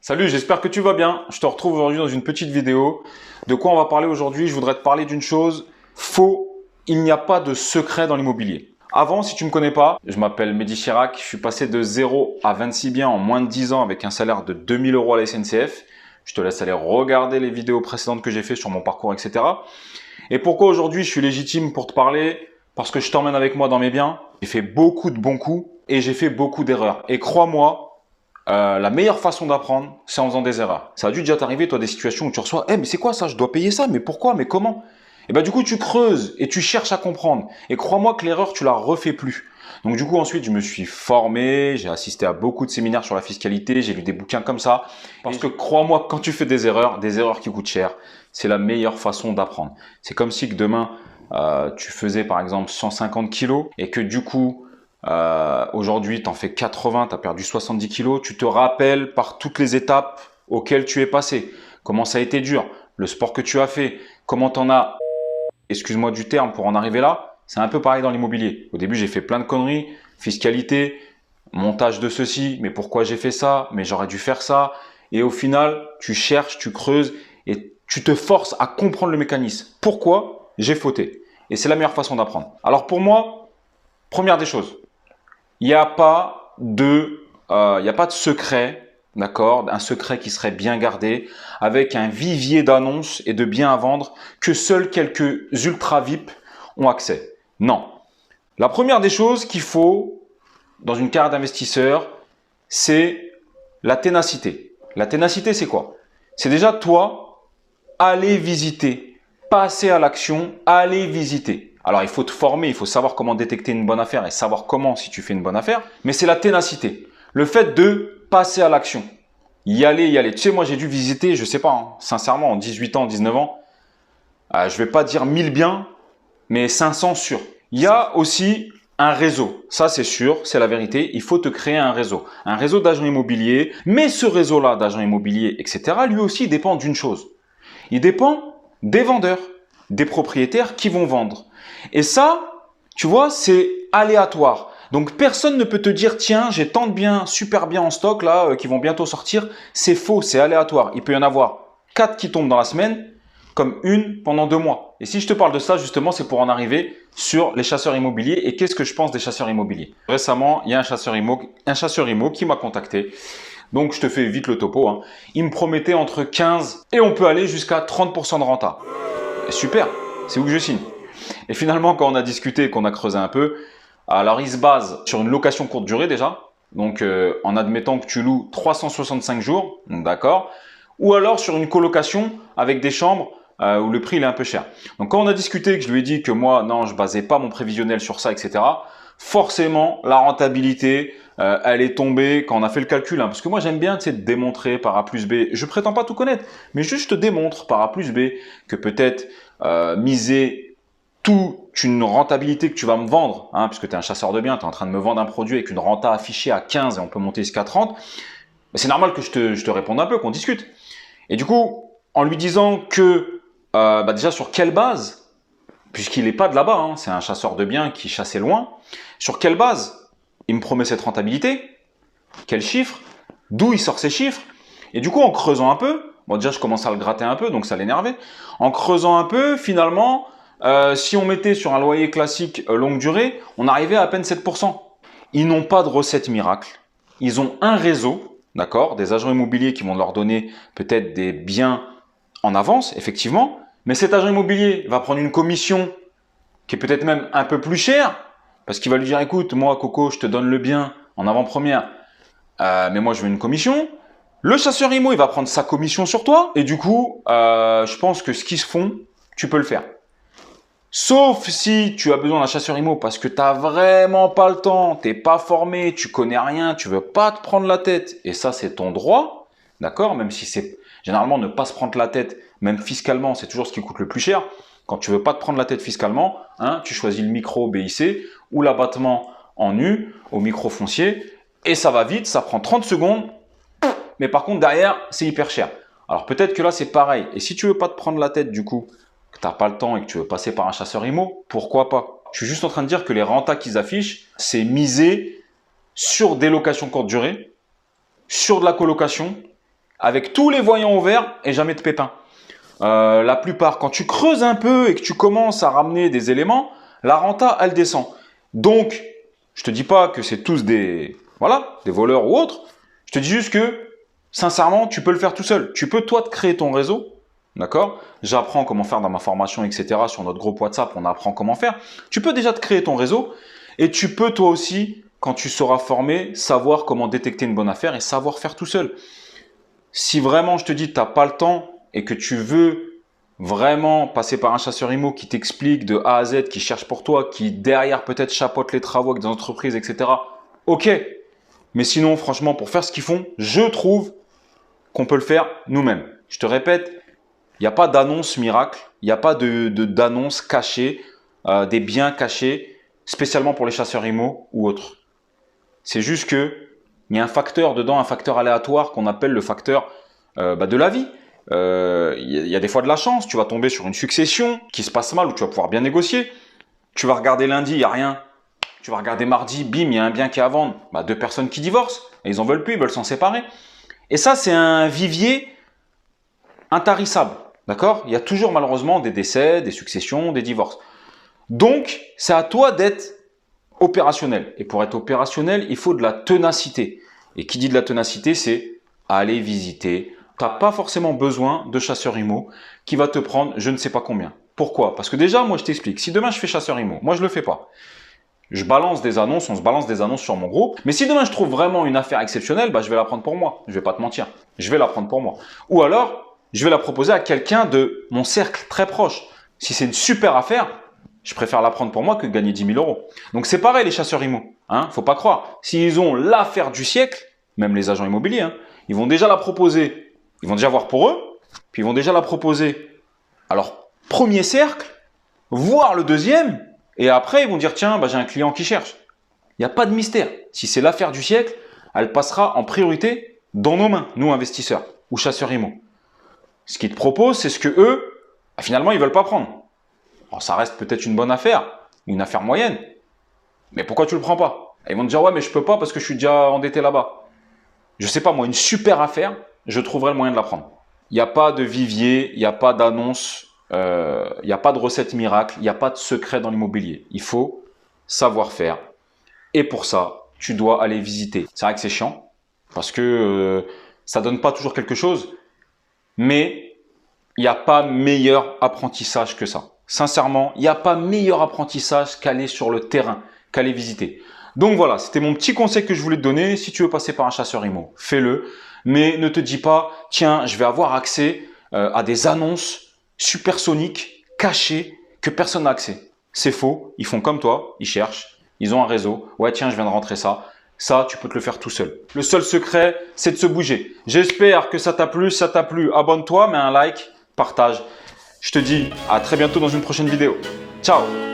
Salut, j'espère que tu vas bien. Je te retrouve aujourd'hui dans une petite vidéo. De quoi on va parler aujourd'hui? Je voudrais te parler d'une chose. Faux, il n'y a pas de secret dans l'immobilier. Avant, si tu ne me connais pas, je m'appelle Mehdi Chirac. Je suis passé de 0 à 26 biens en moins de 10 ans avec un salaire de 2000 € à la SNCF. Je te laisse aller regarder les vidéos précédentes que j'ai fait sur mon parcours, etc. Et pourquoi aujourd'hui je suis légitime pour te parler? Parce que je t'emmène avec moi dans mes biens. J'ai fait beaucoup de bons coups et j'ai fait beaucoup d'erreurs. Et crois-moi, la meilleure façon d'apprendre, c'est en faisant des erreurs. Ça a dû déjà t'arriver, toi, des situations où tu reçois « Eh, mais c'est quoi ça? Je dois payer ça? Mais pourquoi? Mais comment ?» Et ben du coup, tu creuses et tu cherches à comprendre. Et crois-moi que l'erreur, tu la refais plus. Donc du coup, ensuite, je me suis formé, j'ai assisté à beaucoup de séminaires sur la fiscalité, j'ai lu des bouquins comme ça. Parce que crois-moi, quand tu fais des erreurs qui coûtent cher, c'est la meilleure façon d'apprendre. C'est comme si que demain, tu faisais par exemple 150 kilos et que du coup, aujourd'hui, tu en fais 80, tu as perdu 70 kilos, tu te rappelles par toutes les étapes auxquelles tu es passé, comment ça a été dur, le sport que tu as fait, comment tu en as, excuse-moi du terme, pour en arriver là. C'est un peu pareil dans l'immobilier. Au début, j'ai fait plein de conneries, fiscalité, montage de ceci, mais pourquoi j'ai fait ça, mais j'aurais dû faire ça. Et au final, tu cherches, tu creuses et tu te forces à comprendre le mécanisme. Pourquoi j'ai fauté? Et c'est la meilleure façon d'apprendre. Alors pour moi, première des choses, il n'y a pas de secret, d'accord, un secret qui serait bien gardé, avec un vivier d'annonces et de biens à vendre que seuls quelques ultra VIP ont accès. Non. La première des choses qu'il faut dans une carrière d'investisseur, c'est la ténacité. La ténacité, c'est quoi? C'est déjà toi, aller visiter, passer à l'action, aller visiter. Alors, il faut te former, il faut savoir comment détecter une bonne affaire et savoir comment si tu fais une bonne affaire. Mais c'est la ténacité. Le fait de passer à l'action. Y aller, y aller. Tu sais, moi, j'ai dû visiter, je sais pas, hein, sincèrement, en 18 ans, 19 ans, je vais pas dire 1000 biens, mais 500 sûrs. Il y a aussi un réseau. Ça, c'est sûr, c'est la vérité. Il faut te créer un réseau d'agents immobiliers. Mais ce réseau-là d'agents immobiliers, etc., lui aussi dépend d'une chose. Il dépend des vendeurs, des propriétaires qui vont vendre. Et ça, tu vois, c'est aléatoire. Donc, personne ne peut te dire, tiens, j'ai tant de biens, super biens en stock là, qui vont bientôt sortir. C'est faux, c'est aléatoire. Il peut y en avoir 4 qui tombent dans la semaine, comme une pendant 2 mois. Et si je te parle de ça, justement, c'est pour en arriver sur les chasseurs immobiliers et qu'est-ce que je pense des chasseurs immobiliers. Récemment, il y a un chasseur immo qui m'a contacté. Donc, je te fais vite le topo, hein. Il me promettait entre 15 et on peut aller jusqu'à 30% de renta. Super, c'est où que je signe. Et finalement, quand on a discuté, qu'on a creusé un peu, alors il se base sur une location courte durée déjà. Donc, en admettant que tu loues 365 jours, d'accord. Ou alors sur une colocation avec des chambres où le prix il est un peu cher. Donc, quand on a discuté, que je lui ai dit que moi, non, je basais pas mon prévisionnel sur ça, etc. Forcément, la rentabilité, elle est tombée quand on a fait le calcul. Hein, parce que moi, j'aime bien de démontrer par A plus B. Je prétends pas tout connaître, mais juste je te démontre par A plus B que peut-être miser toute une rentabilité que tu vas me vendre, hein, puisque tu es un chasseur de biens, tu es en train de me vendre un produit avec une renta affichée à 15 et on peut monter jusqu'à 30, c'est normal que je te réponde un peu, qu'on discute. Et du coup, en lui disant que déjà sur quelle base, puisqu'il n'est pas de là-bas, hein, c'est un chasseur de biens qui chassait loin, sur quelle base il me promet cette rentabilité, quel chiffre, d'où il sort ces chiffres, et du coup en creusant un peu, bon déjà je commence à le gratter un peu, donc ça l'énervait, en creusant un peu, finalement, si on mettait sur un loyer classique longue durée, on arrivait à peine 7%. Ils n'ont pas de recette miracle, ils ont un réseau, d'accord, des agents immobiliers qui vont leur donner peut-être des biens en avance, effectivement, mais cet agent immobilier va prendre une commission qui est peut-être même un peu plus chère, parce qu'il va lui dire, écoute, moi, Coco, je te donne le bien en avant-première, mais moi, je veux une commission. Le chasseur immo, il va prendre sa commission sur toi, et du coup, je pense que ce qu'ils se font, tu peux le faire. Sauf si tu as besoin d'un chasseur immo parce que tu n'as vraiment pas le temps, tu n'es pas formé, tu connais rien, tu veux pas te prendre la tête, et ça, c'est ton droit, d'accord? Même si c'est généralement ne pas se prendre la tête, même fiscalement, c'est toujours ce qui coûte le plus cher. Quand tu veux pas te prendre la tête fiscalement, hein, tu choisis le micro BIC ou l'abattement en U au micro foncier, et ça va vite, ça prend 30 secondes, mais par contre, derrière, c'est hyper cher. Alors peut-être que là, c'est pareil. Et si tu veux pas te prendre la tête, du coup, que tu n'as pas le temps et que tu veux passer par un chasseur immo, pourquoi pas? Je suis juste en train de dire que les rentas qu'ils affichent, c'est miser sur des locations courte durée, sur de la colocation avec tous les voyants ouverts et jamais de pépins. La plupart, quand tu creuses un peu et que tu commences à ramener des éléments, la renta, elle descend. Donc, je te dis pas que c'est tous des voleurs ou autres. Je te dis juste que, sincèrement, tu peux le faire tout seul. Tu peux, toi, te créer ton réseau. D'accord? J'apprends comment faire dans ma formation, etc. Sur notre groupe WhatsApp, on apprend comment faire. Tu peux déjà te créer ton réseau et tu peux, toi aussi, quand tu seras formé, savoir comment détecter une bonne affaire et savoir faire tout seul. Si vraiment, je te dis, tu n'as pas le temps et que tu veux vraiment passer par un chasseur IMO qui t'explique de A à Z, qui cherche pour toi, qui derrière peut-être chapeaute les travaux avec des entreprises, etc. Ok. Mais sinon, franchement, pour faire ce qu'ils font, je trouve qu'on peut le faire nous-mêmes. Je te répète, il n'y a pas d'annonce miracle, il n'y a pas d'annonce cachée, des biens cachés, spécialement pour les chasseurs IMO ou autres. C'est juste que il y a un facteur dedans, un facteur aléatoire qu'on appelle le facteur de la vie. Il y a des fois de la chance, tu vas tomber sur une succession qui se passe mal où tu vas pouvoir bien négocier. Tu vas regarder lundi, il n'y a rien. Tu vas regarder mardi, bim, il y a un bien qui est à vendre. Deux personnes qui divorcent, et ils n'en veulent plus, ils veulent s'en séparer. Et ça, c'est un vivier intarissable. D'accord? Il y a toujours malheureusement des décès, des successions, des divorces. Donc, c'est à toi d'être opérationnel. Et pour être opérationnel, il faut de la ténacité. Et qui dit de la ténacité, c'est aller visiter. Tu n'as pas forcément besoin de chasseur IMO qui va te prendre je ne sais pas combien. Pourquoi? Parce que déjà, moi, je t'explique. Si demain, je fais chasseur IMO, moi, je ne le fais pas. Je balance des annonces, on se balance des annonces sur mon groupe. Mais si demain, je trouve vraiment une affaire exceptionnelle, je vais la prendre pour moi. Je ne vais pas te mentir. Je vais la prendre pour moi. Ou alors, je vais la proposer à quelqu'un de mon cercle très proche. Si c'est une super affaire, je préfère la prendre pour moi que de gagner 10 000 euros. Donc, c'est pareil les chasseurs IMO. Faut pas croire. S'ils ont l'affaire du siècle, même les agents immobiliers, ils vont déjà la proposer. Ils vont déjà voir pour eux. Puis ils vont déjà la proposer à leur premier cercle, voire le deuxième. Et après, ils vont dire, tiens, j'ai un client qui cherche. Il n'y a pas de mystère. Si c'est l'affaire du siècle, elle passera en priorité dans nos mains, nous investisseurs ou chasseurs IMO. Ce qu'ils te proposent, c'est ce que eux, finalement, ils veulent pas prendre. Alors, ça reste peut-être une bonne affaire, une affaire moyenne. Mais pourquoi tu le prends pas? Ils vont te dire, ouais, mais je peux pas parce que je suis déjà endetté là-bas. Je sais pas, moi, une super affaire, je trouverai le moyen de la prendre. Il n'y a pas de vivier, il n'y a pas d'annonce, il n'y a pas de recette miracle, il n'y a pas de secret dans l'immobilier. Il faut savoir faire. Et pour ça, tu dois aller visiter. C'est vrai que c'est chiant, parce que ça donne pas toujours quelque chose, mais il n'y a pas meilleur apprentissage que ça. Sincèrement, il n'y a pas meilleur apprentissage qu'aller sur le terrain, qu'aller visiter. Donc voilà, c'était mon petit conseil que je voulais te donner. Si tu veux passer par un chasseur IMO, fais-le. Mais ne te dis pas, tiens, je vais avoir accès à des annonces supersoniques, cachées, que personne n'a accès. C'est faux, ils font comme toi, ils cherchent, ils ont un réseau. Ouais, tiens, je viens de rentrer ça. Ça, tu peux te le faire tout seul. Le seul secret, c'est de se bouger. J'espère que ça t'a plu. Si ça t'a plu, abonne-toi, mets un like, partage. Je te dis à très bientôt dans une prochaine vidéo. Ciao!